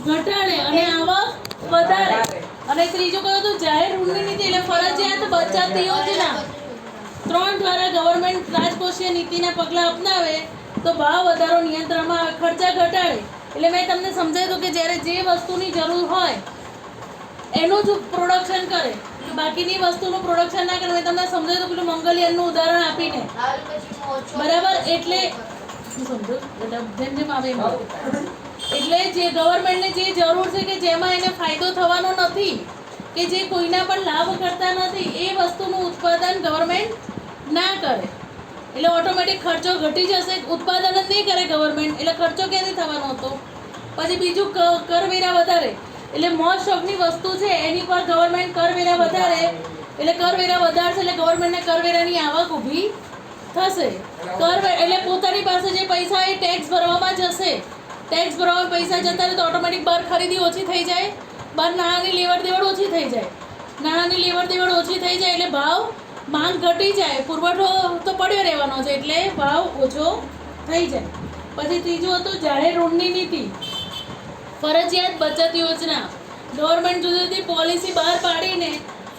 ઘટાડે અને આવક વધારે. અને ત્રીજું કયું હતું જાહેર ઋણની નીતિ એટલે ફરજિયાત બચત યોજના 3 દ્વારા ગવર્મેન્ટ રાજકોષીય નીતિના પગલાં અપનાવે તો ભાવ વધારો નિયંત્રણમાં આવે, ખર્ચા ઘટાડે. એટલે મેં તમને સમજાવ્યું કે જ્યારે જે વસ્તુની જરૂર હોય એનું જ પ્રોડક્શન કરે, બાકીની વસ્તુનું પ્રોડક્શન ના કરે. મેં તમને સમજાવ્યું પેલું મંગલયાનનું ઉદાહરણ આપીને, બરાબર? એટલે સમજો જેમ જેમ આવે એટલે જે ગવર્મેન્ટને જે જરૂર છે કે જેમાં એને ફાયદો થવાનો નથી કે જે કોઈના પણ લાભ કરતા નથી એ વસ્તુનું ઉત્પાદન ગવર્મેન્ટ ના કરે એટલે ઓટોમેટિક ખર્ચો ઘટી જશે. ઉત્પાદન જ નહીં કરે ગવર્મેન્ટ એટલે ખર્ચો ક્યાંથી થવાનો હતો? પછી બીજું કરવેરા વધારે એટલે મોજ શોખની વસ્તુ છે એની પર ગવર્મેન્ટ કરવેરા વધારે એટલે કરવેરા વધારશે એટલે ગવર્મેન્ટને કરવેરાની આવક ઊભી થશે. એટલે પોતાની પાસે જે પૈસા એ ટેક્સ ભરવામાં જશે, ટેક્સ ભરવામાં પૈસા જતા રહે તો ઓટોમેટિક બહાર ખરીદી ઓછી થઈ જાય, બહાર નાણાંની લેવડ દેવડ ઓછી થઈ જાય. નાણાંની લેવડ દેવડ ઓછી થઈ જાય એટલે ભાવ માંગ ઘટી જાય, પુરવઠો તો પડ્યો રહેવાનો છે એટલે ભાવ ઓછો થઈ જાય. પછી ત્રીજું હતું જાહેર ઋણની નીતિ, ફરજિયાત બચત યોજના. ગવર્મેન્ટ જુદી જુદી પોલિસી બહાર પાડીને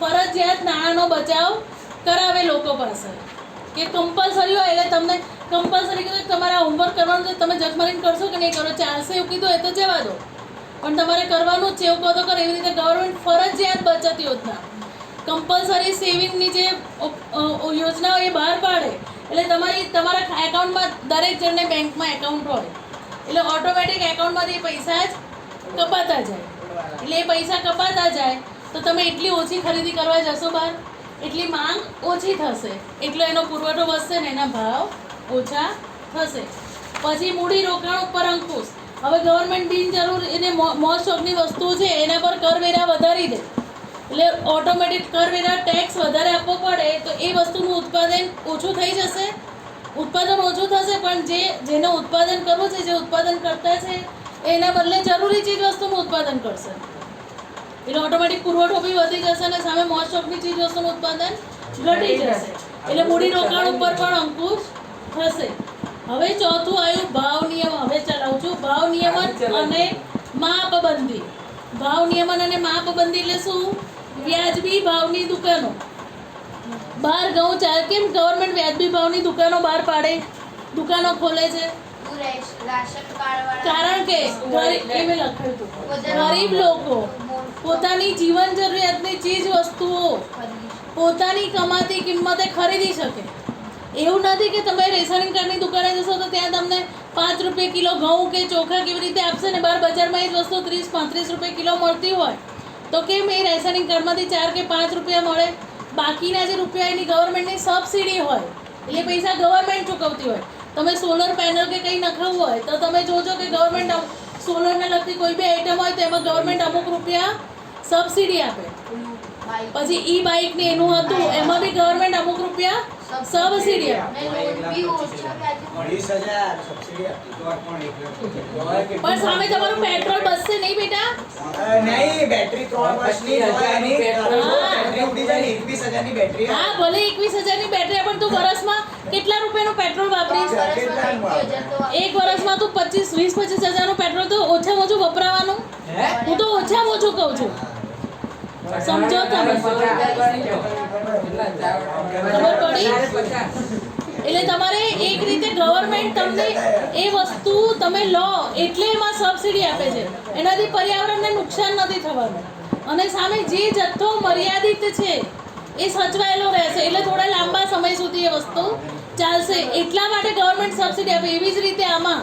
ફરજિયાત નાણાંનો બચાવ કરાવે લોકો પાસે કે કમ્પલસરી હોય એટલે તમને કમ્પલસરી કીધું તમારા હોમવર્ક કરવાનું છે, તમે જગમરીને કરશો કે નહીં કરો ચાલશે એવું કીધું એ તો જવા દો, પણ તમારે કરવાનું જ છે એવું કહો તો કરો. એવી રીતે ગવર્મેન્ટ ફરજિયાત બચત યોજના, કમ્પલસરી સેવિંગની જે યોજનાઓ એ બહાર પાડે એટલે તમારા એકાઉન્ટમાં દરેક જણને બેંકમાં એકાઉન્ટ હોય એટલે ઓટોમેટિક એકાઉન્ટમાંથી પૈસા જ કપાતા જાય. એટલે એ પૈસા કપાતા જાય તો તમે એટલી ઓછી ખરીદી કરવા જશો બહાર, એટલી માંગ ઓછી થશે, એટલો એનો પુરવઠો વધશે ને એના ભાવ ઓછા થશે. પછી મૂડી રોકાણ ઉપર અંકુશ. હવે ગવર્મેન્ટ બિનજરૂર એને મોજ શોખની વસ્તુ છે એના પર કરવેરા વધારી દે એટલે ઓટોમેટિક કરવેરા ટેક્સ વધારે આપવો પડે તો એ વસ્તુનું ઉત્પાદન ઓછું થઈ જશે, ઉત્પાદન ઓછું થશે પણ જેને ઉત્પાદન કરવું છે, જે ઉત્પાદન કરતા છે એના બદલે જરૂરી ચીજ વસ્તુનું ઉત્પાદન કરશે એટલે ઓટોમેટિક પુરવઠો બી વધી જશે અને સામે મોજ શોખની ચીજ વસ્તુનું ઉત્પાદન ઘટી જશે એટલે મૂડી રોકાણ ઉપર પણ અંકુશ થશે. હવે ચોથું આવ્યું ભાવ નિયમ. હવે ચલાવું છું ભાવ નિયમન અને માપબંધી. ભાવ નિયમન અને માપબંધી એટલે શું? વ્યાજબી ભાવની દુકાનો. બહાર ઘઉં ચાલે કેમ ગવર્મેન્ટ વ્યાજબી ભાવની દુકાનો બહાર પાડે, દુકાનો ખોલે છે? કારણ કે ગરીબ લોકો પોતાની જીવન જરૂરિયાતની ચીજ વસ્તુઓ પોતાની કમાતી કિંમતે ખરીદી શકે. એવું નથી કે તમે રેશનિંગ કાર્ડની દુકાને જશો તો ત્યાં તમને 5 રૂપિયા કિલો ઘઉં કે ચોખા કેવી રીતે આપશે ને બહાર બજારમાં એ જ વસ્તુ 30-35 રૂપિયા કિલો મળતી હોય તો કેમ એ રેશનિંગ કાર્ડમાંથી 4 કે 5 રૂપિયા મળે? બાકીના જે રૂપિયા એની ગવર્મેન્ટની સબસિડી હોય એટલે પૈસા ગવર્મેન્ટ ચૂકવતી હોય. તમે સોલર પેનલ કે કંઈ નખાવવું હોય તો તમે જોજો કે ગવર્મેન્ટ સોલરને લગતી કોઈ બી આઈટમ હોય તો એમાં ગવર્મેન્ટ અમુક રૂપિયા સબસિડી આપે. પછી ઈ બાઇક ને એનું હતું એમાં બી ગવર્મેન્ટ અમુક રૂપિયા સબસિડી આપે. પણ સામે તમારું પેટ્રોલ બચશે નહીં બેટા? નહીં, બેટરી 3 વર્ષની બેટરી ઉડી જાય ને 21,000 ની બેટરી. હા ભલે 21,000 ની બેટરી પણ તું વર્ષમાં કેટલા રૂપિયાનું પેટ્રોલ વાપરીશ? એક વર્ષમાં તું 20-25,000 નું પેટ્રોલ તો ઓછામાં ઓછું વપરાવાનું. હું તો ઓછામાં ઓછું કહું છું, સમજો તમે? ખબર પડી? એટલે તમારે એક રીતે ગવર્મેન્ટ તમને એ વસ્તુ તમે લો એટલે એમાં સબસિડી આપે છે, એનાથી પર્યાવરણને નુકસાન નથી થવાનું અને સામે જે જથ્થો મર્યાદિત છે એ સચવાયેલો રહેશે એટલે થોડા લાંબા સમય સુધી એ વસ્તુ ચાલશે એટલા માટે ગવર્મેન્ટ સબસિડી આપે. એવી જ રીતે આમાં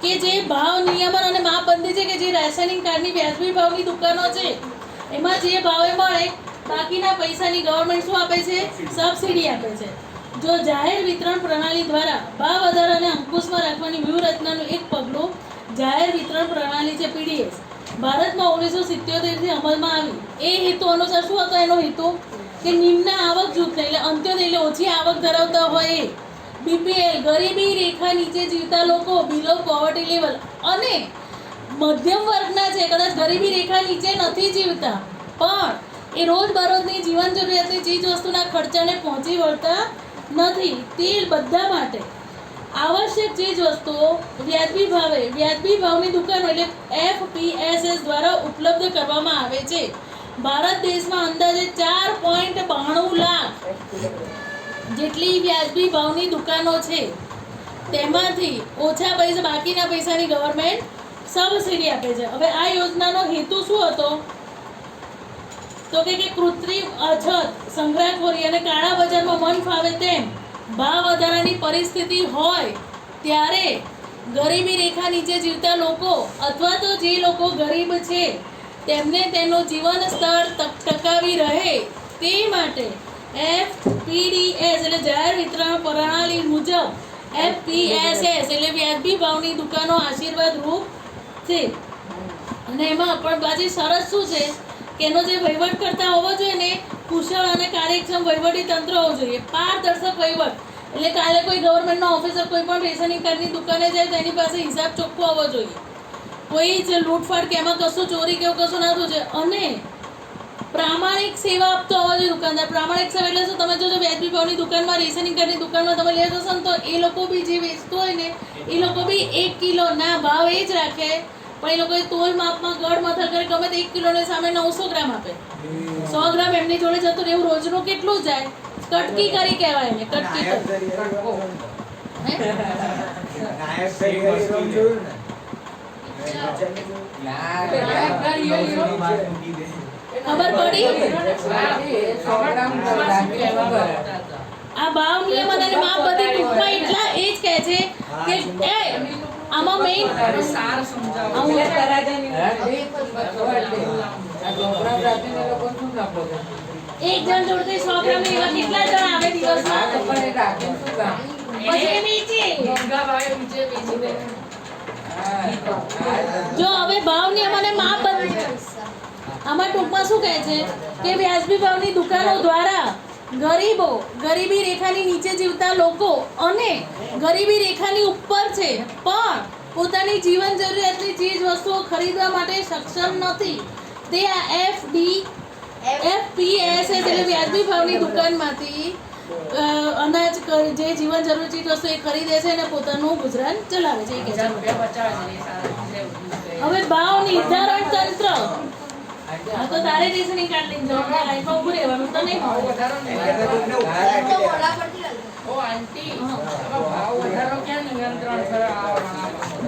કે જે ભાવ નિયમન અને માપબંધી છે કે જે રાસાયણિક કાર્ડની વ્યાજબી ભાવની દુકાનો છે એમાં જે ભાવે મળે બાકીના પૈસાની ગવર્મેન્ટ શું આપે છે? સબસિડી આપે છે. જો જાહેર વિતરણ પ્રણાલી દ્વારા ભાવ વધારાને અંકુશમાં રાખવાની વ્યૂહરચનાનું એક પગલું જાહેર વિતરણ પ્રણાલી છે પીડીએસ ભારતમાં 1977થી અમલમાં આવી. એ હેતુ અનુસાર શું હતો એનો હેતુ? કે નિમ્ન આવક જૂથને એટલે અંત્યોદય એટલે ઓછી આવક ધરાવતા હોય એ, બીપીએલ ગરીબી રેખા નીચે જીવતા લોકો, બિલો પોવર્ટી લેવલ અને મધ્યમ વર્ગના છે કદાચ ગરીબી રેખા નીચે નથી જીવતા પણ એ રોજબરોજની જીવન જરૂરિયાતની ચીજ વસ્તુના ખર્ચાને પહોંચી વળતા નથી તે બધા માટે આવશ્યક ચીજ વસ્તુઓ વ્યાજબી ભાવની દુકાનો એટલે FPSS દ્વારા ઉપલબ્ધ કરવામાં આવે છે. ભારત દેશમાં અંદાજે 4.92 લાખ જેટલી વ્યાજબી ભાવની દુકાનો છે. તેમાંથી ઓછા પૈસા બાકીના પૈસાની ગવર્મેન્ટ સબસિડી આપે છે. હવે આ યોજનાનો હેતુ શું હતો? તો કે કૃત્રિમ અછત, સંગ્રહખોરી અને કાળા બજારમાં મન ફાવે તેમ ભાવ વધારાની પરિસ્થિતિ હોય ત્યારે ગરીબી રેખા નીચે જીવતા લોકો અથવા તો જે લોકો ગરીબ છે તેમને તેમનું જીવન સ્તર ટકાવી રહે તે માટે FPDS એટલે જાહેર વિતરણ પ્રણાલી મુજબ FPSS એટલે વ્યાજબી ભાવની દુકાનો આશીર્વાદ રૂપ છે. અને એમાં પણ પાછી શરત શું છે કે એનો જે વહીવટ કરતા હોવો જોઈએ ને કુશળ અને કાર્યક્ષમ વહીવટી તંત્ર હોવું જોઈએ. પારદર્શક વહીવટ એટલે કાલે કોઈ ગવર્મેન્ટનો ઓફિસર કોઈ પણ રેશનિંગ કાર્ડની દુકાને જાય તો એની પાસે હિસાબ ચોખ્ખો હોવો જોઈએ. કોઈ જ લૂંટફાટ કે એમાં કશું ચોરી કે એવું કશું ના થવું જોઈએ. અને પ્રામાણિક સેવા આપતો હોવો જોઈએ દુકાનદાર. પ્રામાણિક સેવા એટલે શું? તમે જોજો વ્યાજબી ભાવની દુકાનમાં રેશનિંગ કાર્ડની દુકાનમાં તમે લેવા જશો ને તો એ લોકો બી જે વેચતો હોય ને એ લોકો બી 1 કિલોના ભાવ એ જ રાખે, પણ એ લોકો તોલ માપમાં ગળ મથલ કરે ગમે તે 1 કિલોની સામે 900 ગ્રામ આપે. 100 ગ્રામ એમની જોડે જતું રહેવું રોજનું કેટલું જાય? કટકી કરી કહેવાય એને, કટકી કરી. ખબર પડી? આ ભાવ નિયમ અને માપ બધી ટૂંકમાં એટલા એ જ કહે છે કે આમાં મેઇન એક જણ જોડે 100 ગ્રામ એવા કેટલા જણ આવે દિવસમાં? પછી વેચે. જો હવે ભાવ નિયમ અને માપ આમાં ટૂંકમાં શું કહે છે કે વ્યાજબી ભાવની દુકાનો દ્વારા ગરીબો, ગરીબી રેખાની નીચે જીવતા લોકો અને ગરીબી રેખાની ઉપર છે પણ પોતાની જીવન જરૂરિયાતની ચીજ વસ્તુઓ ખરીદવા માટે સક્ષમ નથી તે આ FPSS એટલે વ્યાજબી ભાવની દુકાનમાંથી અનાજ જે જીવન જરૂરી ચીજ વસ્તુ એ ખરીદે છે અને પોતાનું ગુજરાન ચલાવે છે. હવે ભાવ નિર્ધારણ તંત્ર હા તો તારે રેશનિંગ કાર્ડ લઈને જવાનું, લાઈનમાં ઊભું રહેવાનું તો નહીં હોય.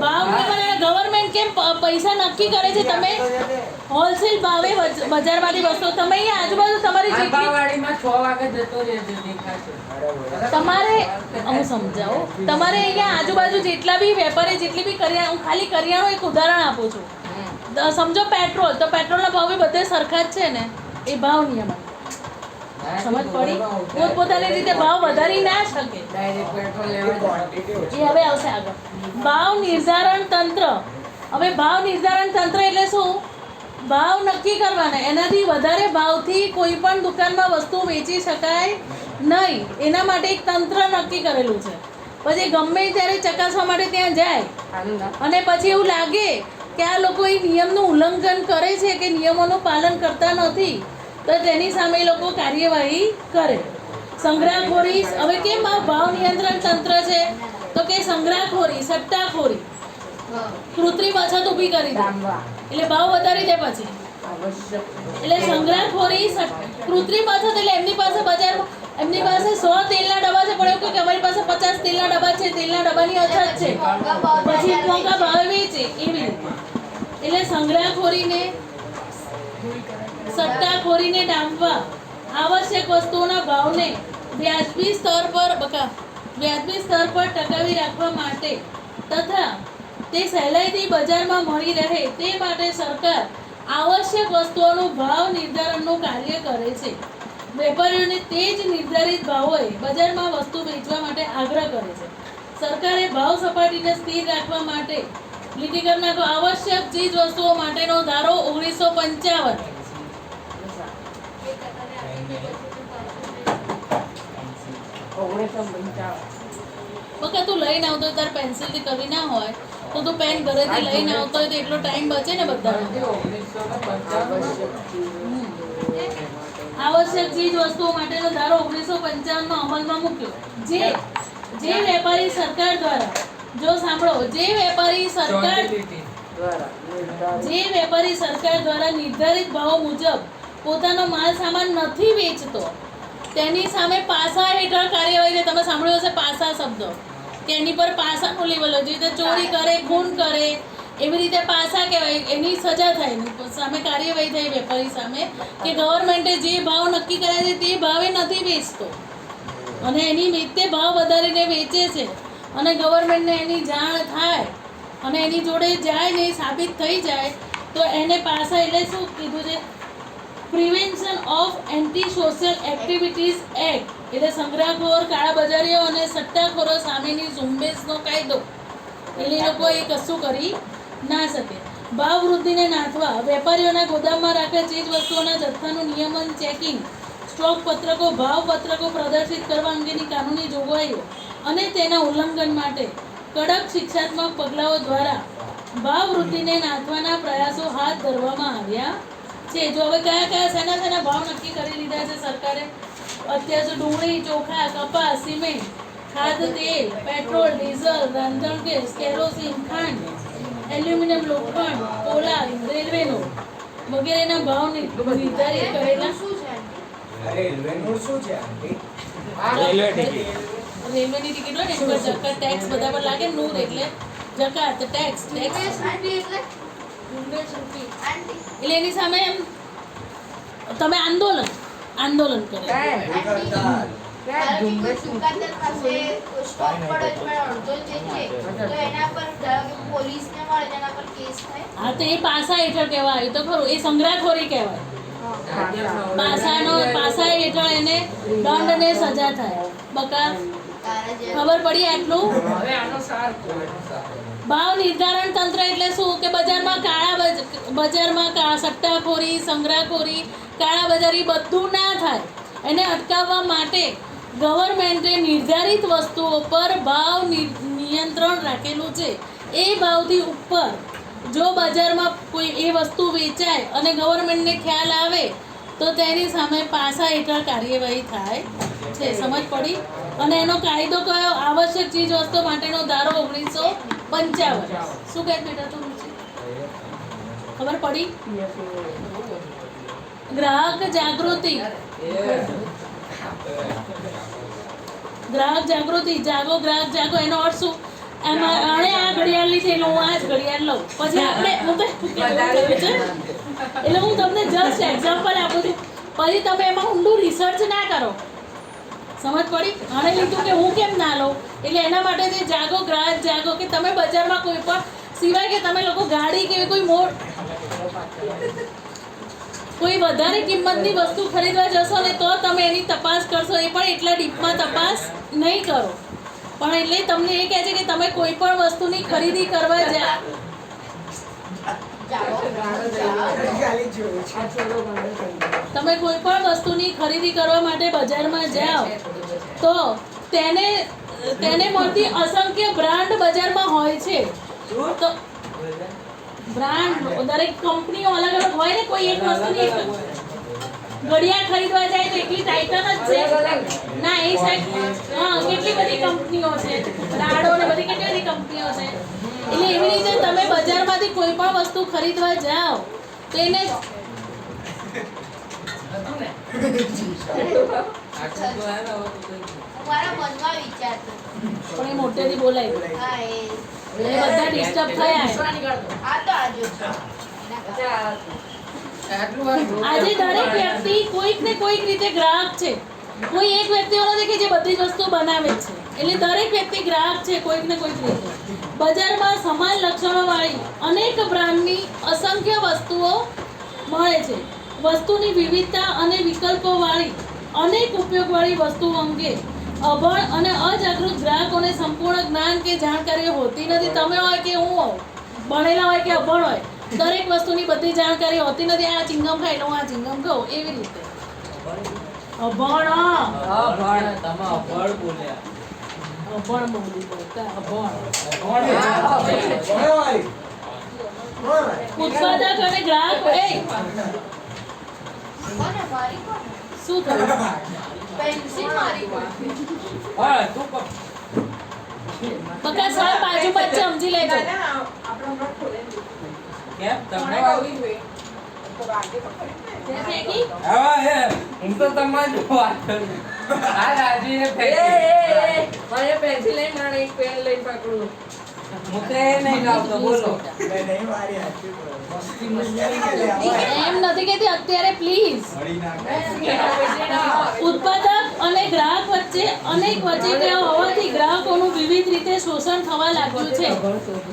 ભાવ ગવર્મેન્ટ કેમ પૈસા નક્કી કરે છે? તમે હોલસેલ ભાવે બજારમાંથી વસ્તુ તમે અહીંયા આજુબાજુ તમારી તમારે હું સમજાવો, તમારે અહીંયા આજુબાજુ જેટલા બી વેપારી જેટલી બી કરિયાણું, હું ખાલી કરિયાણું એક ઉદાહરણ આપું છું. સમજો પેટ્રોલ, તો પેટ્રોલના ભાવ બધે સરખા જ છે ને, એ ભાવ નિયમ સમજ પડી? પોતપોતાની રીતે ભાવ વધારી ના શકે. એ હવે આવશે આગળ. ભાવ નિર્ધારણ તંત્ર. હવે ભાવ નિર્ધારણ તંત્ર એટલે શું? ભાવ નક્કી કરવાના, એનાથી વધારે ભાવથી કોઈ પણ દુકાનમાં વસ્તુ વેચી શકાય નહીં, એના માટે એક તંત્ર નક્કી કરેલું છે. પછી ગમે ત્યારે ચકાસવા માટે ત્યાં જાય અને પછી એવું લાગે કે આ લોકો એ નિયમનું ઉલ્લંઘન કરે છે કે નિયમોનું પાલન કરતા નથી તો તેની સામે લોકો કાર્યવાહી કરે. સંગ્રહખોરી. હવે કેમ આ ભાવ નિયંત્રણ તંત્ર છે? તો કે સંગ્રહખોરી, સટ્ટાખોરી, કૃત્રિમ અછત ઊભી કરી દે એટલે ભાવ વધારી દે. પછી એટલે સંગ્રહખોરી, કૃત્રિમ અછત એટલે એમની પાસે બજારમાં એમની પાસે 100 તેલના ડબ્બા છે પણ એવું કે અમારી પાસે 50 તેલના ડબ્બા છે, તેલના ડબ્બાની અછત છે, પછી મોંઘા ભાવે વેચે એવી રીતે. એટલે સંગ્રહખોરીને, સટ્ટાખોરીને ડામવા આવશ્યક વસ્તુઓના ભાવને વ્યાજબી સ્તર પર ટકાવી રાખવા માટે તથા તે સહેલાઈથી બજારમાં મળી રહે તે માટે સરકાર આવશ્યક વસ્તુઓનું ભાવ નિર્ધારણનું કાર્ય કરે છે. વેપારીઓને તે જ નિર્ધારિત ભાવોએ બજારમાં વસ્તુ વેચવા માટે આગ્રહ કરે છે. સરકારે ભાવ સપાટીને સ્થિર રાખવા માટે લીટી કરી નાખો. આવશ્યક ચીજ વસ્તુઓ માટેનો ધારો 1955. બકા તું લઈને આવતો તાર પેન્સિલથી કરી ના હોય તો તું પેન ઘરેથી લઈને આવતો હોય તો એટલો ટાઈમ બચે ને બધાનો. આવશ્યક ચીજ વસ્તુઓ માટેનો ધારો 1955 માં અમલમાં મૂક્યો, જે જે વેપારી સરકાર દ્વારા જો સાંભળો જે વેપારી સરકાર દ્વારા નિર્ધારિત ભાવ મુજબ પોતાનો માલ સામાન નથી વેચતો તેની સામે પાસા હેઠળ કાર્યવાહી. તમે સાંભળ્યું હશે પાસા શબ્દ, કે એની પર પાસાનું લેવલ હોય. જે રીતે ચોરી કરે, ખૂન કરે, એવી રીતે પાસા કહેવાય, એની સજા થાય, સામે કાર્યવાહી થાય વેપારી સામે, કે ગવર્મેન્ટે જે ભાવ નક્કી કર્યા છે તે ભાવે નથી વેચતો અને એની રીતે ભાવ વધારીને વેચે છે અને ગવર્મેન્ટને એની જાણ થાય અને એની જોડે જાય ને એ સાબિત થઈ જાય તો એને પાસા, એટલે શું કીધું છે, prevention of anti social activities act, એટલે સંગ્રહખોર, કાળાબજારીઓ અને સટ્ટાખોરો સામેની ઝુંબેશનો કાયદો. એટલે એ લોકો એ કશું કરી ના શકે. ભાવ વૃદ્ધિને નાથવા વેપારીઓના ગોદામમાં રાખેલ ચીજ વસ્તુઓના જથ્થાનું નિયમન, ચેકિંગ, સ્ટોક પત્રકો, ભાવ પત્રકો પ્રદર્શિત કરવા અંગેની કાનૂની જોગવાઈઓ અને તેના ઉલ્લંઘન માટે કડક શિક્ષાત્મક પગલાઓ દ્વારા ભાવ વૃદ્ધિને નાથવાના પ્રયાસો હાથ ધરવામાં આવ્યા છે. જો હવે કયા કયા શેના ભાવ નક્કી કરી લીધા છે સરકારે અત્યાર સુધી? ડુંગળી, ચોખા, કપાસ, સિમેન્ટ, ખાદ્ય તેલ, પેટ્રોલ, ડીઝલ, રાંધણ ગેસ, કેરોસીન, ખાંડ, એલ્યુમિનિયમ, લોખંડ, પોલાદ, રેલવેનો વગેરેના ભાવ નિર્ધારિત કરેલા. રેલવેનું શું છે આંટી? રેલવેની ટિકિટ હોય ને એની પર જકાત ટેક્સ બધા પર લાગે. નૂર એટલે જકાત, ટેક્સ. એટલે એની સામે એમ તમે આંદોલન કરે. હા તો એ પાસા હેઠળ કહેવાય તો ખરું, એ સંગ્રહખોરી કહેવાય. પાસા હેઠળ એને દંડ ને સજા થાય. બકા ખબર પડી આટલું? ભાવ નિર્ધારણ તંત્ર એટલે શું? કે બજારમાં સટ્ટાખોરી, સંગ્રહખોરી, કાળાબજારી બધું ના થાય એને અટકાવવા માટે ગવર્મેન્ટે નિર્ધારિત વસ્તુઓ પર ભાવ નિયંત્રણ રાખેલું છે. એ ભાવથી ઉપર જો બજારમાં કોઈ એ વસ્તુ વેચાય અને ગવર્મેન્ટને ખ્યાલ આવે તો તેની સામે પાસા હેઠળ કાર્યવાહી થાય છે. સમજ પડી? અને એનો કાયદો કયો? આવશ્યક ચીજ વસ્તુ માટેનો ધારો 1955. શું કહે બેટા તું? ખબર પડી? ગ્રાહક જાગૃતિ, જાગો ગ્રાહક જાગો. એનો અર્થ શું? આણે આ ઘડિયાળ લીધી એટલે હું આ જ ઘડિયાળ લઉં. પછી આપણે એટલે હું તમને જસ્ટ એક્ઝામ્પલ આપું છું. પછી તમે એમાં ઊંડું રિસર્ચ ના કરો. સમજ પડી? આણે લીધું કે હું કેમ ના લઉં? એટલે એના માટે જે જાગો ગ્રાહક જાગો, કે તમે બજારમાં કોઈ પણ સિવાય કે તમે લોકો ગાડી કે કોઈ વધારે કિંમતની વસ્તુ ખરીદવા જશો ને તો તમે એની તપાસ કરશો. એ પણ એટલા ડીપમાં તપાસ નહીં કરો. પણ એટલે તમને એ કહે છે કે તમે કોઈ પણ વસ્તુની ખરીદી કરવા તમે કોઈ પણ વસ્તુની ખરીદી કરવા માટે બજારમાં જાઓ તો તેને મળતી અસંખ્ય બ્રાન્ડ બજારમાં હોય છે. તો બ્રાન્ડ દરેક કંપનીઓ અલગ અલગ હોય ને. કોઈ એક વસ્તુની ઘડિયાળ ખરીદવા જાય તો એટલી ટાઇટન જ છે ના, એ સાઈડ કેટલી બધી કંપનીઓ છે, રાડો ને બધી કેટલી બધી કંપનીઓ છે. એટલે એવી રીતે તમે બજારમાંથી કોઈ પણ વસ્તુ ખરીદવા જાઓ તો એને પણ એ મોટેથી બોલાય બધા ડિસ્ટર્બ થયા. આજે દરેક વ્યક્તિ કોઈક ને કોઈક રીતે ગ્રાહક છે. કોઈ એક વ્યક્તિ એવો નથી કે જે બધી જ વસ્તુ બનાવે છે. એટલે દરેક વ્યક્તિ ગ્રાહક છે કોઈક ને કોઈક રીતે. બજારમાં સમાન લક્ષણોવાળી અનેક બ્રાન્ડની અસંખ્ય વસ્તુઓ મળે છે. વસ્તુની વિવિધતા અને વિકલ્પોવાળી અનેક ઉપયોગવાળી વસ્તુઓ અંગે અભણ અને અજાગૃત ગ્રાહકોને સંપૂર્ણ જ્ઞાન કે જાણકારી હોતી નથી. તમે હોય કે હું હોઉં, ભણેલા હોય કે અભણ હોય, દરેક વસ્તુની બધી જાણકારી હોતી નથી. આ ચિંગમ ખાય એટલે હું આ ચિંગમ ખાઉં એવી રીતે. અભણ બોલી બોલતા ઉત્પાદક અને ગ્રાહક શું થયું? બકા સર બાજુમાં જ છે, સમજી લેજો. કેમ તમને વાગી? તે ફેંકી? હા હે હું તો તમારી વાત કરું. આ રાજીને ફેંકી. મને પેન્સિલ લઈને મારે એક પેન લઈને પકડું. મુકે નહીં લાવતો બોલો. નહીં મારી હાથી બોલો. મસ્તી મસ્તી એમ નથી કહેતી અત્યારે પ્લીઝ. મળી ના ઉત્પાદક અને ગ્રાહક વચ્ચે અનેક વચેટિયાઓ હોવાથી ગ્રાહકોનું વિવિધ રીતે શોષણ થવા લાગ્યું છે.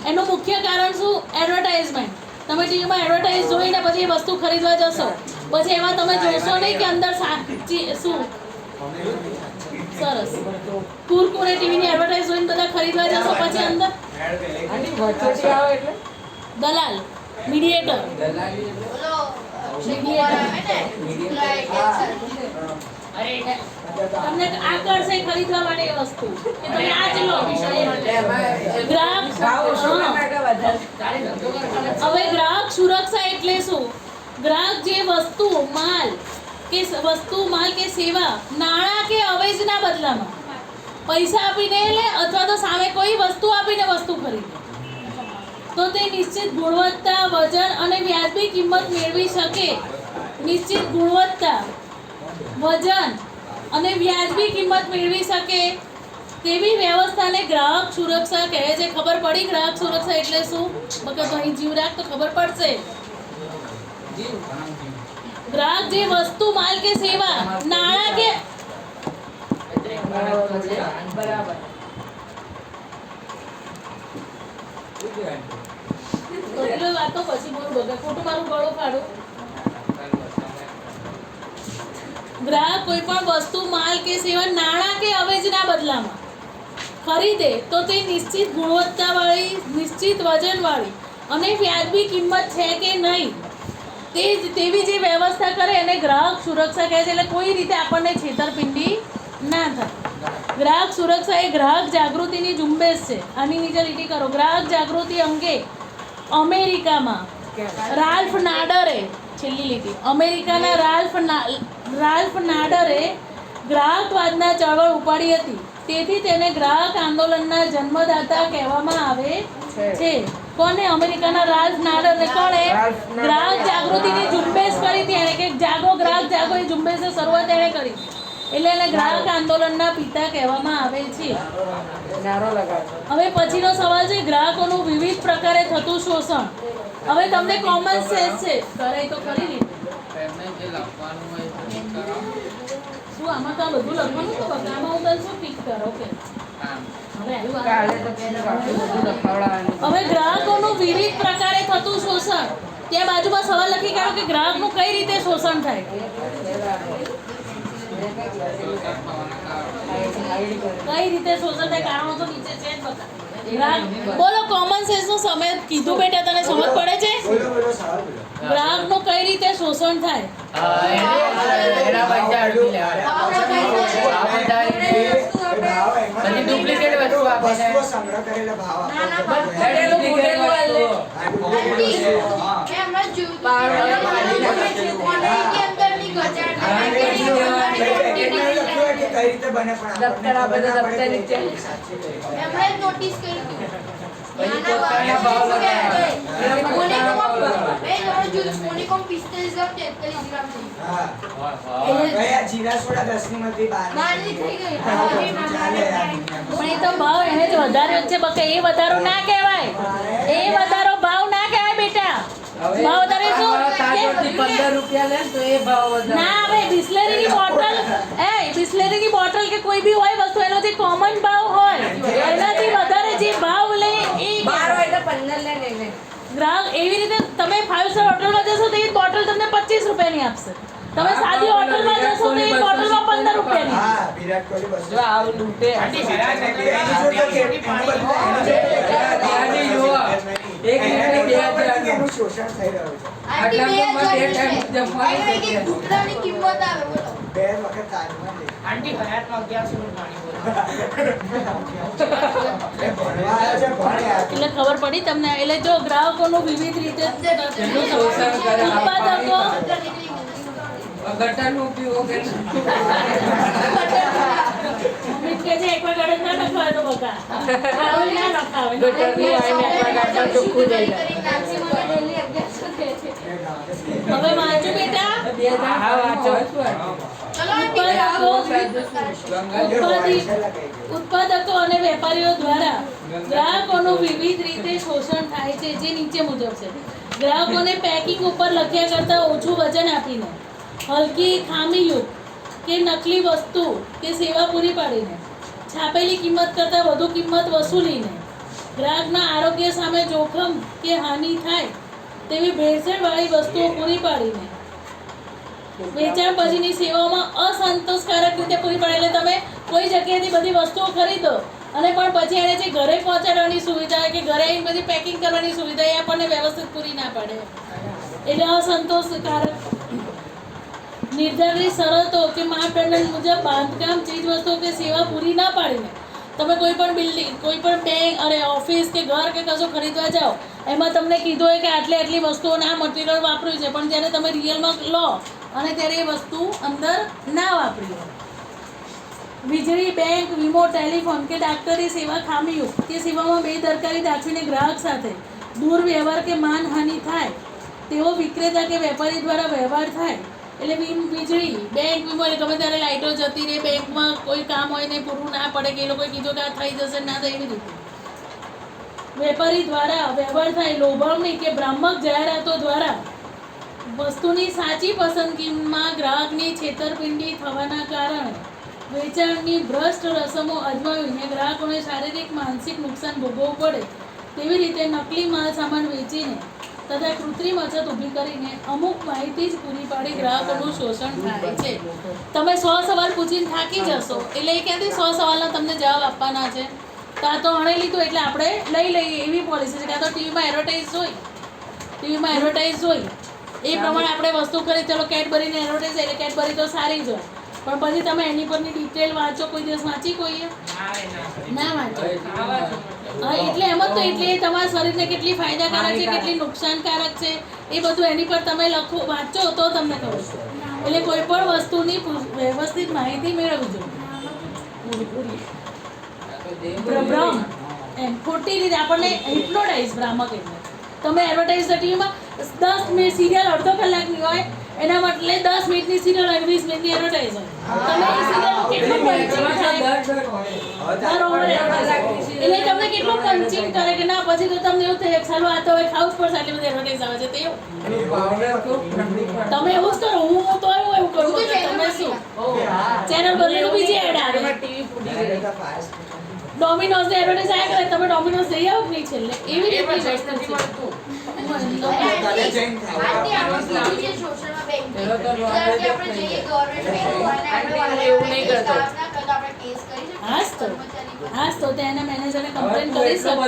એનું મુખ્ય કારણ શું? એડવર્ટાઇઝમેન્ટ. તમે ટીવીમાં એડવર્ટાઇઝ જોઈને પછી એ વસ્તુ ખરીદવા જશો, પછી એમાં તમે જોશો નહીં કે અંદર શું સરસ કુરકુરે ટીવીની એડવર્ટાઇઝ જોઈને બધા ખરીદવા જશો, પછી અંદર આની વચ્ચેથી આવે એટલે દલાલ, મીડિયેટર. દલાલી તમને આકર્ષે ખરીદવા માટે એ વસ્તુ કે તમે આ જ લો. ગ્રાહક હવે ગ્રાહક સુરક્ષા એટલે શું? ગ્રાહક જે વસ્તુ માલ કે સેવા નાણાં કે અવેજના બદલામાં પૈસા આપીને લે અથવા તો સામે કોઈ વસ્તુ આપીને વસ્તુ ખરીદે તો તે નિશ્ચિત ગુણવત્તા, વજન અને વ્યાજબી કિંમત મેળવી શકે. નિશ્ચિત ગુણવત્તા, વજન અને વ્યાજબી કિંમત મેળવી શકે તેવી વ્યવસ્થાને ગ્રાહક સુરક્ષા કહે છે. ખબર પડી ગ્રાહક સુરક્ષા એટલે શું? બકા તો અહીં જીવ રાખ તો ખબર પડશે. ગ્રાહક જે વસ્તુ, માલ કે સેવા નાણાં કે બરાબર. એટલે વાતો પછી બોલું બકા, ખોટું મારું ગળું કાઢું. ગ્રાહક કોઈ પણ વસ્તુ, માલ કે સેવા નાણાં કે અવેજના બદલામાં ખરીદે તો તે નિશ્ચિત ગુણવત્તાવાળી, નિશ્ચિત વજનવાળી અને વ્યાજબી કિંમત છે કે નહીં તેવી જે વ્યવસ્થા કરે એને ગ્રાહક સુરક્ષા કહે છે. એટલે કોઈ રીતે આપણને છેતરપિંડી ના થાય. ગ્રાહક સુરક્ષા એ ગ્રાહક જાગૃતિની ઝુંબેશ છે. આની નીચે લીટી કરો. ગ્રાહક જાગૃતિ અંગે અમેરિકામાં રાલ્ફ નાડરે, છેલ્લી લીટી, અમેરિકાના રાલ્ફ નાડરે ગ્રાહકવાદના ચળવળ ઉપાડી હતી. તેથી તેને ગ્રાહક આંદોલનના જન્મદાતા કહેવામાં આવે છે. કોને? અમેરિકાના રાલ્ફ નાડરે. કોણે? ગ્રાહક જાગૃતિની ઝુંબેશ કરી હતી એને, કે જાગો ગ્રાહક જાગો, એ ઝુંબેશની શરૂઆત એણે કરી. એટલે એને ગ્રાહક આંદોલનના પિતા કહેવામાં આવે છે. નારો લગાડો. હવે પછીનો સવાલ છે ગ્રાહકોનું વિવિધ પ્રકારે થતું શોષણ. હવે તમને કોમન સેન્સ છે, કરે તો કરી લીધું. એમને જે લખવાનું હોય તે કરો. શું આમાં તો આ બધું લખવાનું તો બગામાં હું તને શું ટીક કરો કે કામ. હવે આવ્યું આ. કાલે તો બધું લખાવડાવવાનું. હવે ગ્રાહકોનું વિવિધ પ્રકારે થતું શોષણ. ત્યાં બાજુમાં સવાલ લખી કાઢો કે ગ્રાહકનું કઈ રીતે શોષણ થાય. કઈ રીતે શોષણ થાય કારણો તો નીચે છે જ બતા. ગ્રાહક બોલો, કોમન સેન્સ નો સમય કીધું બેટા, તને સમજ પડે છે? બોલો બોલો સવાલ બોલો. ગ્રાહકનું કઈ રીતે શોષણ થાય? એના પૈસા અડધી લેવાના. ભાવ એમાં પછી duplicate વસ્તુ આપે છે. વસ્તુઓ સંગ્રહ કરેલા ભાવ આપો. ફૂટેલું ફૂટેલું આલે. આ duplicate છે. હા. કઈ રીતે બને પણ દફતર આપે તો આપણને દફતર નીચે. સાચી કહી. નોટિસ કરી પછી પોતાના ભાવ લગાવ્યા. મોનિકોમ 45 ગ્રામ 43 ગ્રામ છે. હા હા. કયા જીરા સોડા 10 ની માંથી 12 બારની થઈ ગઈ. ચાલે યાર. પણ એ તો ભાવ એને જ વધાર્યો છે બકે, એ વધારો ના કહેવાય. એ વધારો ભાવ ના કહેવાય બેટા. ભાવ વધારે શું? તારથી 15 રૂપિયા લે તો એ ભાવ વધારે. ના હવે બિસ્લેરીની બોટલ કે કોઈ બી હોય વસ્તુ, એનો જે કોમન ભાવ હોય એનાથી વધારે જે ભાવ લે એ 12 હોય તો 15 લે ને એને. ગ્રાહક. એવી રીતે તમે 5 સ્ટાર હોટલમાં જશો તો એ બોટલ તમને 25 રૂપિયાની આપશે. તમે સાદી હોટલમાં જશો તો એ બોટલમાં 15 રૂપિયાની. હા વિરાટ કોહલી બસ જો આવું લૂંટે. એની જોડે એનું જોવા એક મિનિટ બે હજાર. એનું શોષણ થઈ રહ્યું છે. આંટી આટલા 2000 તો છે. જમવાનું ભાઈ કે ઘૂંટણાની કિંમત આવે બોલો. 2 વખત તાજમાં લે. આંટી હયાતમાં 1100 નું પાણી બોલો. એ ભણવા આવ્યા છે ભણે આ. એટલે ખબર પડી તમને. એટલે જો ગ્રાહકોનું વિવિધ રીતે એનું શોષણ કરે. ઉત્પાદકો ગટરનું પીવો કે બટર મમ્મી કહે છે એકવાગાર્ડ ના નખાવે તો બકા આવું ના નખાવે ગટરની વાઈને એકવાગાર્ડમાં ચોખ્ખું થઈ જાય. હવે વાંચો બેટા હા, વાંચો. ઉત્પાદકો અને વેપારીઓ દ્વારા ગ્રાહકોનું વિવિધ રીતે શોષણ થાય છે, જે નીચે મુજબ છે. ગ્રાહકોને પેકિંગ ઉપર લખ્યા કરતાં ઓછું વજન આપીને, હલકી ખામીયુક્ત કે નકલી વસ્તુ કે સેવા પૂરી પાડીને, છાપેલી કિંમત કરતાં વધુ કિંમત વસૂલીને, ગ્રાહકના આરોગ્ય સામે જોખમ કે હાનિ થાય તેવી ભેળસેળવાળી વસ્તુઓ પૂરી પાડીને, વેચાણ પછીની સેવાઓમાં અસંતોષકારક રીતે પૂરી પાડે. એટલે તમે કોઈ જગ્યાએથી બધી વસ્તુઓ ખરીદો અને પણ પછી એને જે ઘરે પહોંચાડવાની સુવિધા કે ઘરે આવીને બધી પેકિંગ કરવાની સુવિધા એ આપણને વ્યવસ્થિત પૂરી ના પાડે. એટલે અસંતોષકારક નિર્ધારિત શરતો કે માપદંડ મુજબ બાંધકામ ચીજ વસ્તુઓ કે સેવા પૂરી ના પાડીને તમે કોઈ પણ બિલ્ડિંગ, કોઈ પણ બેંક અને ઓફિસ કે ઘર કે કશું ખરીદવા જાઓ, એમાં તમને કીધું હોય કે આટલી વસ્તુઓના આ મટીરિયલ વાપર્યું છે, પણ જ્યારે તમે રિયલમાં લો અને ત્યારે એ વસ્તુ અંદર ના વાપરી હોય. વીજળી, બેંક, વીમો, ટેલિફોન કે ડાક્ટરી સેવા ખામીયુક્ત કે સેવામાં બેદરકારી દાખવીને ગ્રાહક સાથે દુર્વ્યવહાર કે માનહાનિ થાય તેવો વિક્રેતા કે વેપારી દ્વારા વ્યવહાર થાય. એટલે વીજળી, બેંક, વીમો એટલે ગમે ત્યારે લાઇટો જતી રહે, બેંકમાં કોઈ કામ હોય ને પૂરું ના પડે કે એ લોકોએ કીધું કે આ થઈ જશે ના થાય એવી રીતે વેપારી દ્વારા વ્યવહાર થાય. લોભામણી કે ભ્રામક જાહેરાતો દ્વારા વસ્તુની સાચી પસંદગીમાં ગ્રાહકની છેતરપિંડી થવાના કારણે વેચાણની ભ્રષ્ટ રસમો અજમાવીને ગ્રાહકોને શારીરિક માનસિક નુકસાન ભોગવવું પડે તેવી રીતે નકલી માલ સામાન વેચીને તથા કૃત્રિમ અછત ઊભી કરીને અમુક માહિતી જ પૂરી પાડી ગ્રાહકોનું શોષણ થાય છે. તમે 100 સવાલ પૂછીને થાકી જશો એટલે એ ક્યાંથી 100 સવાલના તમને જવાબ આપવાના છે. કાં તો અણે લીધું એટલે આપણે લઈ લઈએ એવી પોલિસી છે, કાં તો ટીવીમાં એડવર્ટાઇઝ જોઈ એ પ્રમાણે આપણે વસ્તુ કરી. ચલો કેડબરીની એડવર્ટાઇઝ એટલે કેડબરી તો સારી જ હોય, પણ પછી તમે એની પરની ડિટેલ વાંચો. કોઈ દિવસ વાંચી કોઈએ ના વાંચો. હા, એટલે એમ જ તો એટલે એ તમારા શરીરને કેટલી ફાયદાકારક છે, કેટલી નુકસાનકારક છે, એ બધું એની પર તમે લખો, વાંચો તો તમને ખબર છે. એટલે કોઈ પણ વસ્તુની વ્યવસ્થિત માહિતી મેળવજો. ભ્રમ એમ ખોટી રીતે આપણને હિપ્નોટાઇઝ, ભ્રામક એટલે તમે એડવર્ટાઇઝ ટીવીમાં 10 મિનિટ સિરિયલ અડધો કલાકની હોય, એના બદલે 10 મિનિટની સિરિયલ હોય, 20 મિનિટની એડવર્ટાઇઝ હોય. તમે એ સિરિયલનું કેટલું પંચિંગ થાય, એટલે તમને કેટલું પંચિંગ કરે કે ના, પછી તો તમને એવું થાય ચાલો આ તો હવે ખાવું જ પડશે, આટલી બધી એડવર્ટાઇઝ આવે છે તે તમે એવું જ કરો. હું તો એવું કરું કે તમે શું ચેનલ બદલીને બીજી એડ આવે. ડોમિનોઝ ની એડવર્ટાઇઝ આયા કરે, તમે ડોમિનોઝ જઈ આવો કે નહીં છેલ્લે એવી રીતે વસ્તુ છે. હાસ તો ત્યાંના મેનેજરને કમ્પ્લેન કરી શકો.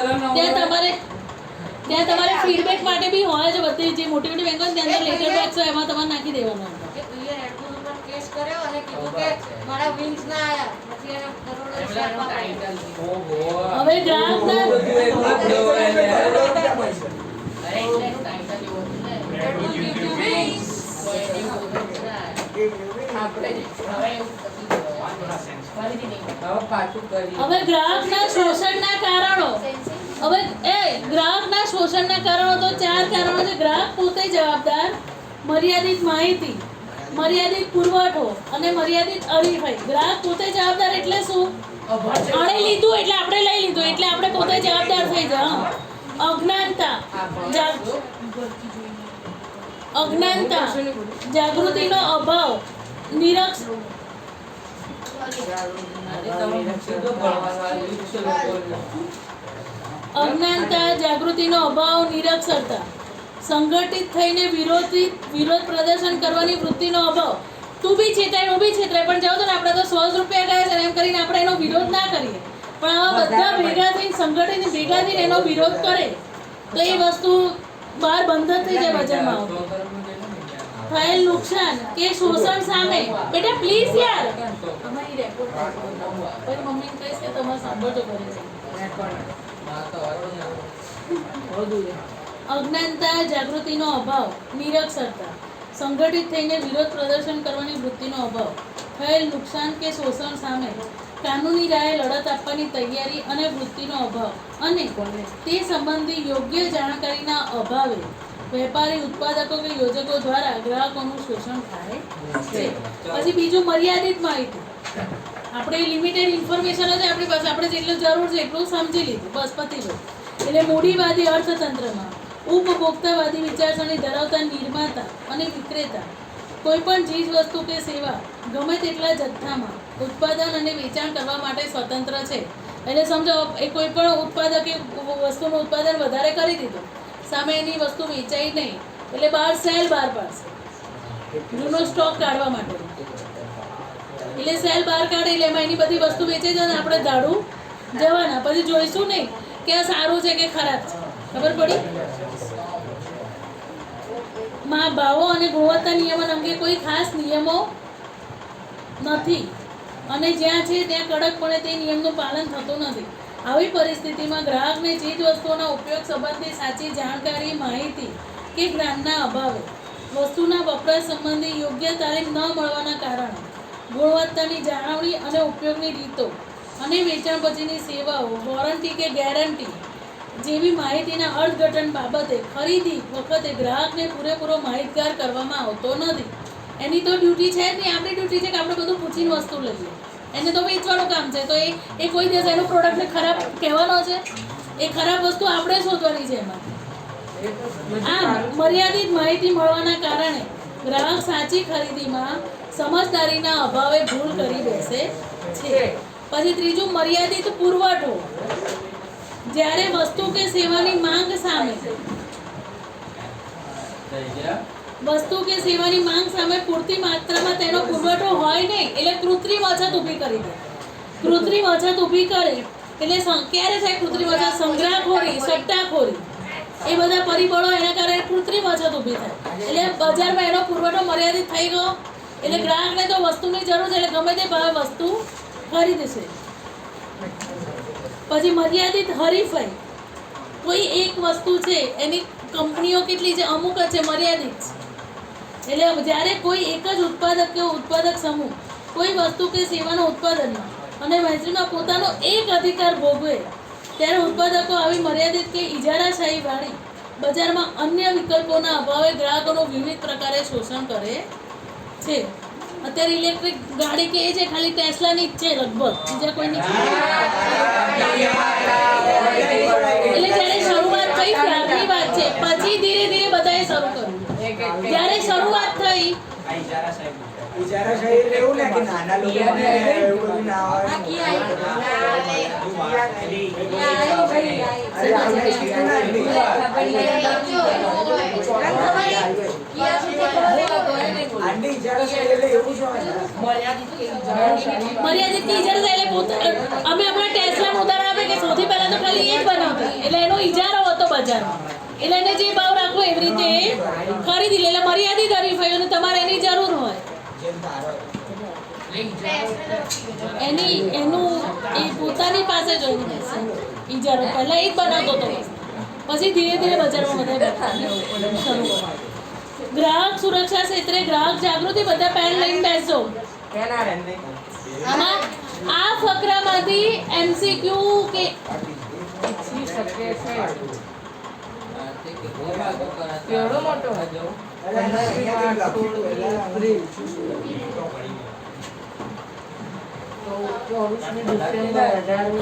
ત્યાં તમારે ફીડબેક માટે બી હોય છે. બધી જે મોટી મોટી બેંકો ત્યાં અંદર લેટર બોક્સ હોય, એમાં તમારે નાખી દેવાનું. કેસ કર્યો અને કીધું કે મારા વિંગ્સ ના આયા, પછી એને કરોડો રૂપિયા હવે ગ્રાહકના હવે ગ્રાહકના શોષણના કારણો ગ્રાહકના શોષણના કારણો તો 4 કારણો છે. ગ્રાહક પોતે જવાબદાર, મર્યાદિત માહિતી, મર્યાદિત પુરવઠો અને મર્યાદિત હરીફાઈ. ગ્રાહક પોતે જવાબદાર એટલે શું? અણે લીધું એટલે આપણે લઈ લીધું એટલે આપણે પોતે જવાબદાર થઈ જાય. અજ્ઞાનતા, જાગૃતિનો અભાવ, નિરક્ષરતા, સંગઠિત થઈને વિરોધ પ્રદર્શન કરવાની વૃત્તિનો અભાવ. તું બી છેતરાય, હું બી છેતરાય, પણ જાઓ તો ને આપણે તો 100 રૂપિયા ગયા છે એમ કરીને આપણે એનો વિરોધ ના કરીએ, પણ આવા બધા ભેગા થઈને સંગઠિત ભેગા થઈને એનો વિરોધ કરે તો એ વસ્તુ બહાર બંધ જ થઈ જાય બજારમાં. થયેલ નુકસાન કે શોષણ સામે બેટા પ્લીઝ યાર તમારી રેકોર્ડ પછી મમ્મીને કહીશ કે તમારે સાંભળજો કરે છે. અજ્ઞાનતા, જાગૃતિનો અભાવ, નિરક્ષરતા, સંગઠિત થઈને વિરોધ પ્રદર્શન કરવાની વૃત્તિનો અભાવ, થયેલ નુકસાન કે શોષણ સામે કાનૂની રાહે લડત આપવાની તૈયારી અને વૃત્તિનો અભાવ અને તે સંબંધી યોગ્ય જાણકારીના અભાવે વેપારી ઉત્પાદકો કે યોજકો દ્વારા ગ્રાહકોનું શોષણ થાય છે. પછી બીજું મર્યાદિત માહિતી. આપણે લિમિટેડ ઇન્ફોર્મેશન જ આપણી પાસે, આપણે જેટલું જરૂર છે એટલું સમજી લીધું, બસ પતી ગયું. એટલે મૂડીવાદી અર્થતંત્રમાં ઉપભોક્તાવાદી વિચારસરણી ધરાવતા નિર્માતા અને વિક્રેતા કોઈપણ ચીજ વસ્તુ કે સેવા ગમે તેટલા જથ્થામાં ઉત્પાદન અને વેચાણ કરવા માટે સ્વતંત્ર છે. એટલે સમજો એ કોઈ પણ ઉત્પાદકે વસ્તુનું ઉત્પાદન વધારે કરી દીધું, સામે એની વસ્તુ વેચાઈ નહીં, એટલે સેલ બહાર પાડશે જૂનો સ્ટોક કાઢવા માટે. એટલે સેલ બહાર કાઢે એટલે એમાં એની બધી વસ્તુ વેચાઈ જાય ને આપણે દાડું જવાના, પછી જોઈશું નહીં કે આ સારું છે કે ખરાબ છે. ખબર પડી? ભાવો અને ગુણવત્તા નિયમન અંગે કોઈ ખાસ નિયમો નથી અને જ્યાં છે ત્યાં કડકપણે તે નિયમનું પાલન થતું નથી. આવી પરિસ્થિતિમાં ગ્રાહકને ચીજ વસ્તુઓના ઉપયોગ સંબંધી સાચી જાણકારી, માહિતી કે જ્ઞાનના અભાવે વસ્તુના વપરાશ સંબંધી યોગ્ય તાલીમ ન મળવાના કારણે ગુણવત્તાની જાળવણી અને ઉપયોગની રીતો અને વેચાણ પછીની સેવાઓ, વોરંટી કે ગેરંટી જેવી માહિતીના અર્થઘટન બાબતે ખરીદી વખતે ગ્રાહકને પૂરેપૂરો માહિતગાર કરવામાં આવતો નથી. એની તો ડ્યુટી છે જ નહીં, આપણી ડ્યુટી છે કે આપણે બધું પૂછીને વસ્તુ લઈએ. એને તો વેચવાનું કામ છે, તો એ કોઈ દિવસ એનું પ્રોડક્ટને ખરાબ કહેવાનો છે? એ ખરાબ વસ્તુ આપણે શોધવાની છે એમાં. આમ મર્યાદિત માહિતી મળવાના કારણે ગ્રાહક સાચી ખરીદીમાં સમજદારીના અભાવે ભૂલ કરી બેસે છે. પછી ત્રીજું, મર્યાદિત પુરવઠો. જ્યારે વસ્તુ કે સેવાની માંગ સામે પૂરતી માત્રામાં તેનો પુરવઠો હોય નહીં, એટલે કૃત્રિમ અછત ઊભી કરી દે. કૃત્રિમ અછત ઊભી કરે એટલે ક્યારે થાય કૃત્રિમ અછત? સંગ્રહખોરી, સટ્ટાખોરી, એ બધા પરિબળો એના કારણે કૃત્રિમ અછત ઊભી થાય. એટલે બજારમાં એનો પુરવઠો મર્યાદિત થઈ ગયો, એટલે ગ્રાહકને તો વસ્તુની જરૂર છે, એટલે ગમે તે ભાવે વસ્તુ ખરીદશે. પછી મર્યાદિત હરીફાઈ. કોઈ એક વસ્તુ છે, એની કંપનીઓ કેટલી છે? અમુક જ છે, મર્યાદિત છે. એટલે જ્યારે કોઈ એક જ ઉત્પાદક કે ઉત્પાદક સમૂહ કોઈ વસ્તુ કે સેવાના ઉત્પાદનમાં અને વહેંચણીમાં પોતાનો એક અધિકાર ભોગવે ત્યારે ઉત્પાદકો આવી મર્યાદિત કે ઇજારાશાહી વાળી બજારમાં અન્ય વિકલ્પોના અભાવે ગ્રાહકોનું વિવિધ પ્રકારે શોષણ કરે છે. અત્યારે ઇલેક્ટ્રિક ગાડી કે છે ખાલી ટેસ્લાની જ છે લગભગ, બીજા કોઈની. એટલે જ્યારે શરૂઆત થઈ ત્યારની વાત છે, પછી ધીરે ધીરે બધાએ શરૂ કર્યું. જ્યારે શરૂઆત થઈ ઇજારાશાહી એટલે એવું ને કે નાના લોકોને એવું બધું ના હોય. આંટી ઇજારાશાહી એટલે એવું જ હોય ને. મર્યાદિત ઇજારા એટલે અમે હમણાં ટેસ્લાનું ઉદાહરણ આપે કે સૌથી પહેલા તો ખાલી એ જ બનાવતી, એટલે એનો ઇજારો હતો બજારમાં, એટલે એને જે ભાવ રાખવો એવી રીતે ખરીદી લે. એટલે મર્યાદિત હરીફાઈ અને તમારે એની જરૂર હોય એનું એ પોતાની પાસે જોઈને ઇજારો પહેલા એ જ બનાવતો હતો, પછી ધીરે ધીરે બજારમાં બધા શરૂ. ગ્રાહક સુરક્ષા ક્ષેત્રે ગ્રાહક જાગૃતિ. બધા પેન લઈને બેસો. આમાં આ ફકરામાંથી MCQ કે કેવડો મોટો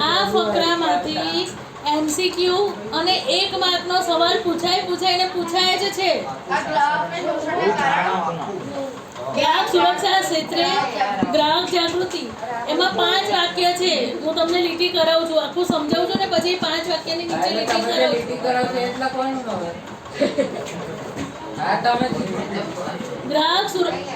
આ ફકરામાંથી MCQ અને 1 માર્કનો સવાલ પૂછાઈને પૂછાય જ છે. ગ્રાહક સુરક્ષા ક્ષેત્રે ગ્રાહક જાગૃતિ, એમાં 5 વાક્ય છે. હું તમને લીટી કરાવું છું, આખું સમજાવું છું ને પછી 5 વાક્યની નીચે લીટી કરાવું. ગ્રાહક સુરક્ષા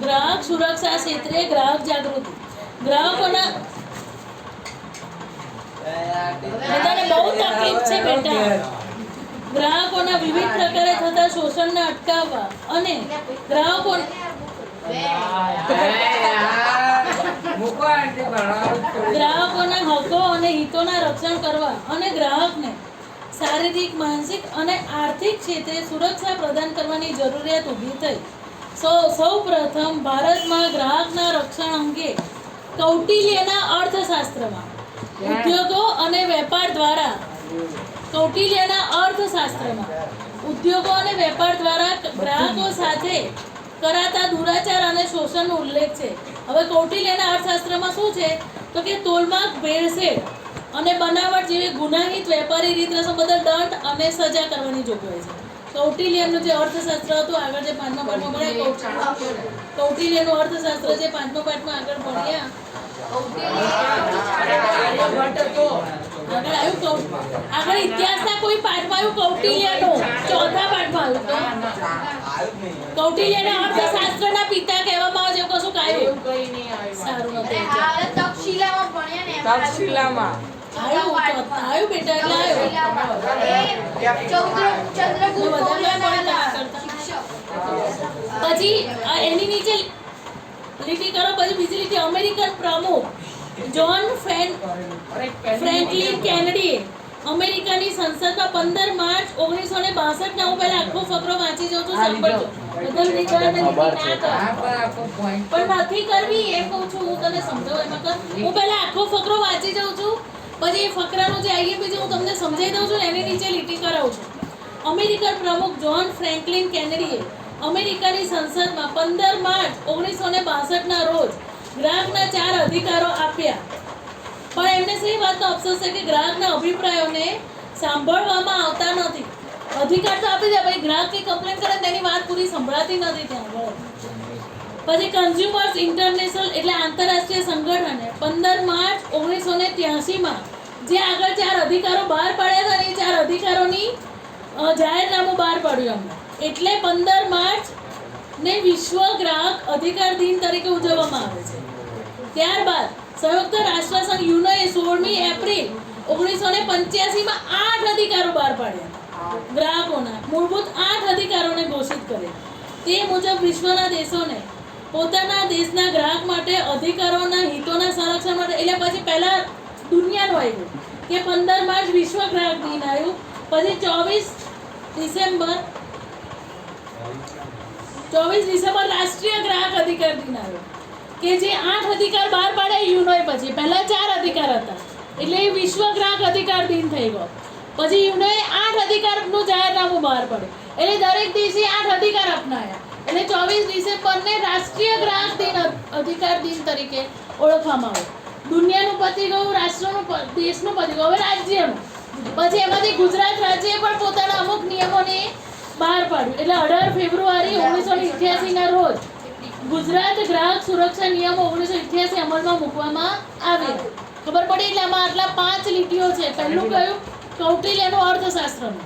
ગ્રાહક સુરક્ષા ક્ષેત્રે ગ્રાહક જાગૃતિ. ગ્રાહકોના બધાને બહુ તકલીફ છે બેટા. ગ્રાહકોના વિવિધ પ્રકારે થતા શોષણને અટકાવવા અને ગ્રાહકો મૂકો આંટી ભણાવો થોડી. ગ્રાહકોના હકો અને હિતોના રક્ષણ કરવા અને ગ્રાહકને શારીરિક, માનસિક અને આર્થિક ક્ષેત્રે સુરક્ષા પ્રદાન કરવાની જરૂરિયાત ઊભી થઈ. સૌ પ્રથમ ભારતમાં ગ્રાહકના રક્ષણ અંગે કૌટિલ્યના અર્થશાસ્ત્રમાં ઉદ્યોગો અને વેપાર દ્વારા ગ્રાહકો સાથે કરાતા દુરાચાર અને શોષણનો ઉલ્લેખ છે. હવે કૌટિલ્યના અર્થશાસ્ત્રમાં શું છે તો કે તોલમાપ, ભેળસેળ અને બનાવટ જેવી ગુનાહિત વેપારી રીત રસમ બદલ દંડ અને સજા કરવાની જોગવાઈ છે. કૌટિલ્યનું જે અર્થશાસ્ત્ર હતું આગળ જે 5મા પાઠમાં ભણ્યા, કૌટિલ્યનું અર્થશાસ્ત્ર જે 5મા પાઠમાં આગળ ભણ્યા, આગળ ઇતિહાસના કોઈ પાઠમાં આવ્યું કૌટિલ્યનું, 4થા પાઠમાં આવ્યું કૌટિલ્યના અર્થશાસ્ત્રના પિતા કહેવામાં આવે છે, એવું કશું આવ્યું કઈ નહીં આવ્યું. સારું નથી તક્ષશિલામાં ભણ્યા ને તક્ષશિલામાં આવ્યું બેટા એટલે પછી એની નીચે લીટી કરો. પછી બીજી લીટી અમેરિકન પ્રમુખ જ્હોન ફ્રેન્કલિન કેનેડીએ અમેરિકાની સંસદમાં 15 માર્ચ 1962 હું પહેલા આખો ફકરો વાંચી જાઉં છું, સાંભળજો. બધા લીટી ના કરો. આ પર આખો point પણ નથી કરવી એમ કહું છું, હું તને સમજાવું એમાં કર. હું પહેલા આખો ફકરો વાંચી જાઉં છું, પછી એ ફકરાનું જે આઈએમપી છે હું તમને સમજાવી દઉં છું ને એની નીચે લીટી કરાવું છું. અમેરિકન પ્રમુખ જ્હોન ફ્રેન્કલિન કેનેડીએ અમેરિકાની સંસદમાં 15 માર્ચ 1962ના રોજ ગ્રાહકના 4 અધિકારો આપ્યા. પણ એમને સહી વાતનો અફસોસ છે કે ગ્રાહકના અભિપ્રાયોને સાંભળવામાં આવતા નથી. અધિકાર તો આપી દે, ભાઈ ગ્રાહક કઈ કમ્પ્લેન કરે તેની વાત પૂરી સંભળાતી નથી ત્યાં. પછી કન્ઝ્યુમર્સ ઇન્ટરનેશનલ એટલે આંતરરાષ્ટ્રીય સંગઠને 15 માર્ચ 1983માં જે આગળ 4 અધિકારો બહાર પાડ્યા હતા ને એ 4 અધિકારોની જાહેરનામું બહાર પાડ્યું અમને. એટલે 15 માર્ચ ને વિશ્વ ગ્રાહક અધિકાર દિન તરીકે ઉજવવામાં આવે છે. ત્યારબાદ સંયુક્ત રાષ્ટ્રસંઘ યુનોએ 16મી એપ્રિલ 1985માં 8 અધિકારો બહાર પાડ્યા. ગ્રાહકોના મૂળભૂત 8 અધિકારોને ઘોષિત કરે. તે મુજબ વિશ્વના દેશોને પોતાના દેશના ગ્રાહક માટે અધિકારોના હિતોના સંરક્ષણ માટે, એટલે પછી પહેલા દુનિયાનું આવ્યું કે 15 માર્ચ વિશ્વ ગ્રાહક દિન આવ્યું. પછી 24 ડિસેમ્બર રાષ્ટ્રીય ગ્રાહક અધિકાર દિન આવ્યો કે જે 8 અધિકાર બહાર પાડે યુનોએ. પછી પહેલા 4 અધિકાર હતા એટલે એ વિશ્વ ગ્રાહક અધિકાર દિન થઈ ગયો. પછી યુનોએ 8 અધિકારનું જાહેરનામું બહાર પાડ્યું એટલે દરેક દેશે 8 અધિકાર અપનાવ્યા. એટલે 24 ડિસેમ્બરને રાષ્ટ્રીય ગ્રાહક દિન અધિકાર દિન તરીકે ઓળખવામાં આવે. દુનિયાનું પતી ગયું, રાષ્ટ્રનું દેશનું પતી ગયું, હવે રાજ્યનું. પછી એમાંથી ગુજરાત રાજ્યએ પણ પોતાના અમુક નિયમોને બહાર પાડ્યું. એટલે 18 ફેબ્રુઆરી 1988ના રોજ ગુજરાત ગ્રાહક સુરક્ષા નિયમો 1988 અમલમાં મૂકવામાં આવ્યા. ખબર પડી? એટલે આમાં આટલા 5 લીટીઓ છે. પહેલું કયું? કૌટિલ્યનું અર્થશાસ્ત્રનું.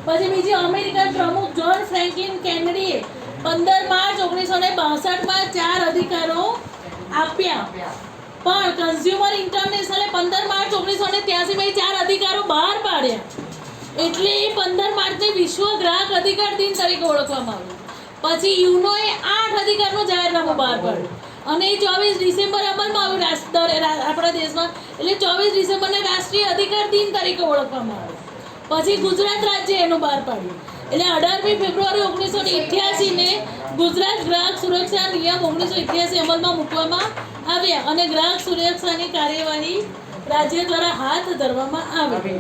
પછી બીજી અમેરિકન પ્રમુખ જ્હોન ફ્રેન્કલિન કેનેડીએ 15 માર્ચ 1962માં 4 અધિકારો આપ્યા. પણ કન્ઝ્યુમર ઇન્ટરનેશનલે 15 માર્ચ 1983માં 4 અધિકારો બહાર પાડ્યા. એટલે એ 15 માર્ચને વિશ્વ ગ્રાહક અધિકાર દિન તરીકે ઓળખવામાં આવ્યું. પછી યુનોએ 8 અધિકારનું જાહેરનામું બહાર પાડ્યું અને એ 24 ડિસેમ્બર અમલમાં આવ્યું આપણા દેશમાં. એટલે 24 ડિસેમ્બરને રાષ્ટ્રીય અધિકાર દિન તરીકે ઓળખવામાં આવ્યું. પછી ગુજરાત રાજ્ય એનું બહાર પાડ્યું. એટલે 18મી ફેબ્રુઆરી 1988ને ગુજરાત ગ્રાહક સુરક્ષા નિયમ 1988 અમલમાં મૂકવામાં આવ્યા અને ગ્રાહક સુરક્ષાની કાર્યવાહી રાજ્ય દ્વારા હાથ ધરવામાં આવી.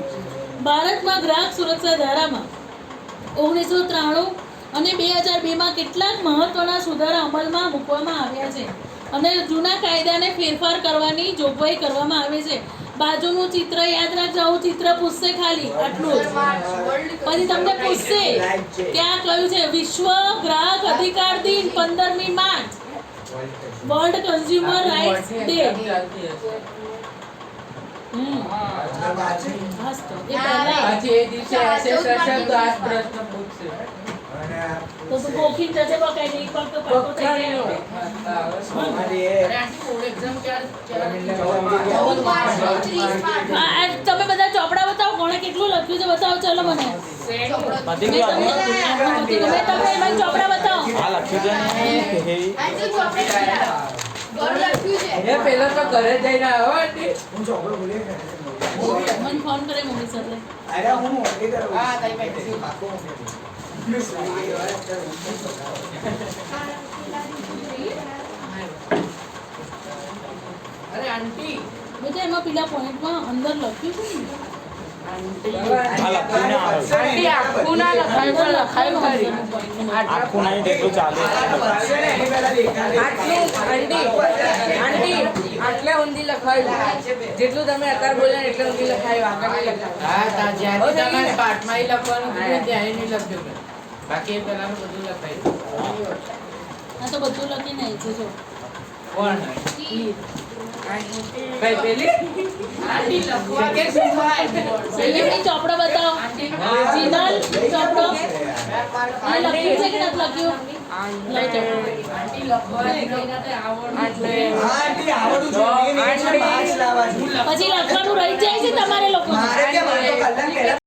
ભારતમાં ગ્રાહક સુરક્ષા ધારામાં 1993 અને 2002માં કેટલાક મહત્વના સુધારા અમલમાં મૂકવામાં આવ્યા છે અને જૂના કાયદાને ફેરફાર કરવાની જોગવાઈ કરવામાં આવે છે. બાજુનું ચિત્ર યાદ રાખજો. આવું ચિત્ર પૂછશે ખાલી આટલું જ. પછી તમને પૂછશે કે આ કયું છે? વિશ્વ ગ્રાહક અધિકાર દિન 15મી March, world consumer rights day. હાસ તો એ પહેલા પછી એ દિવસે હશે તો આ પ્રશ્ન પૂછશે. તો તું ગોખી જજે બકાઈ નહીં પર તો પાકો થઈ જાય. એક્ઝામ ક્યારે તમે બધા ચોપડા બતાવો, કોણે કેટલું લખ્યું છે બતાવો. ચલો મને તમે એમાં ચોપડા બતાવો. એ પેલો તો ઘરે જઈને આવ્યો આંટી. હું ચોપડો ભૂલી ગયો. મને ફોન કરે મમ્મી સાથે અરે હું મોટી કરું. હા, તારી પાસે. પાકો મિસ લાગી ગયો. અરે આંટી બેટા એમાં પેલા પોઈન્ટમાં અંદર લખ્યું છે ને આંટી આંટી આખું ના લખાય પણ લખાય ખરી. આખું નહીં તેટલું ચાલે બચશે ને એની પહેલા દેખાડે. આંટી આટલે ઊંધી લખાયું જેટલું તમે અત્યારે બોલ્યા ને એટલે ઊંધી લખાયું આગળ નહીં લખાયું. હા તા જ્યાંથી તમારે પાઠમાં ઈ લખવાનું કીધું ત્યાં ઈ નહીં લખ્યું મેં. બાકી એ પેલાનું બધું લખાયું. આ તો બધું લખીને આવી છે જો કોણ કઈ પેલી આંટી લખવા કે શું થાય પેલી ચોપડો બતાવો જીનલ ચોપડો એ લખ્યું છે કે નથી લખ્યું લઈ જાઓ આંટી લખવાની કઈને તે આવડતું આટલે હા, આંટી આવડું જોઈએ. નહીં, નહીં, માર્ક્સ લાવવા જોઈએ. પછી લખવાનું રહી જાય છે તમારે લોકો મારે કેમ? મારે તો કલાક પહેલા